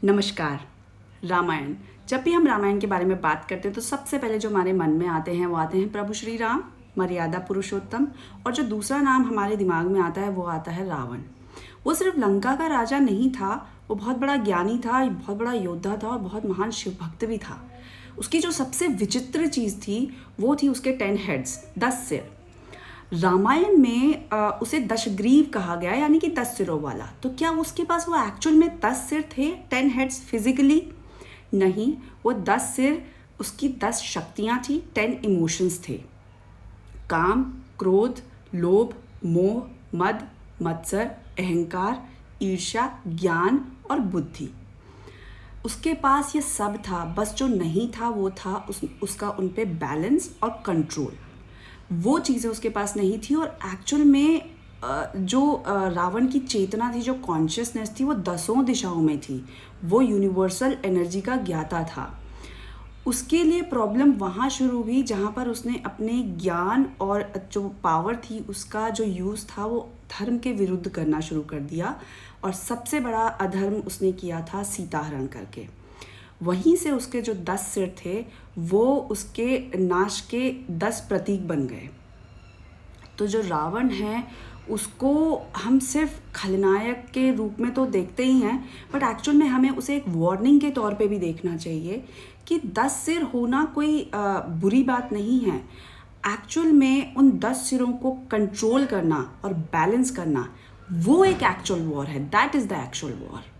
नमस्कार। रामायण। जब भी हम रामायण के बारे में बात करते हैं तो सबसे पहले जो हमारे मन में आते हैं वो आते हैं प्रभु श्री राम, मर्यादा पुरुषोत्तम। और जो दूसरा नाम हमारे दिमाग में आता है वो आता है रावण। वो सिर्फ लंका का राजा नहीं था, वो बहुत बड़ा ज्ञानी था, बहुत बड़ा योद्धा था और बहुत महान शिव भक्त भी था। उसकी जो सबसे विचित्र चीज़ थी वो थी उसके 10 हेड्स, 10 सिर। रामायण में उसे दशग्रीव कहा गया, यानी कि 10 सिरों वाला। तो क्या उसके पास वो एक्चुअल में 10 सिर थे, 10 हेड्स फिजिकली? नहीं, वो 10 सिर उसकी 10 शक्तियाँ थी, 10 इमोशंस थे। काम, क्रोध, लोभ, मोह, मद, मत्सर, अहंकार, ईर्ष्या, ज्ञान और बुद्धि। उसके पास ये सब था, बस जो नहीं था वो था उसका उन पे बैलेंस और कंट्रोल। वो चीज़ें उसके पास नहीं थी। और एक्चुअल में जो रावण की चेतना थी, जो कॉन्शियसनेस थी, वो 10 दिशाओं में थी। वो यूनिवर्सल एनर्जी का ज्ञाता था। उसके लिए प्रॉब्लम वहाँ शुरू हुई जहाँ पर उसने अपने ज्ञान और जो पावर थी उसका जो यूज़ था वो धर्म के विरुद्ध करना शुरू कर दिया। और सबसे बड़ा अधर्म उसने किया था सीता हरण करके। वहीं से उसके जो 10 सिर थे वो उसके नाश के 10 प्रतीक बन गए। तो जो रावण है उसको हम सिर्फ खलनायक के रूप में तो देखते ही हैं, बट एक्चुअल में हमें उसे एक वार्निंग के तौर पे भी देखना चाहिए कि 10 सिर होना कोई बुरी बात नहीं है। एक्चुअल में उन 10 सिरों को कंट्रोल करना और बैलेंस करना वो एक एक्चुअल वॉर है। That is the actual war.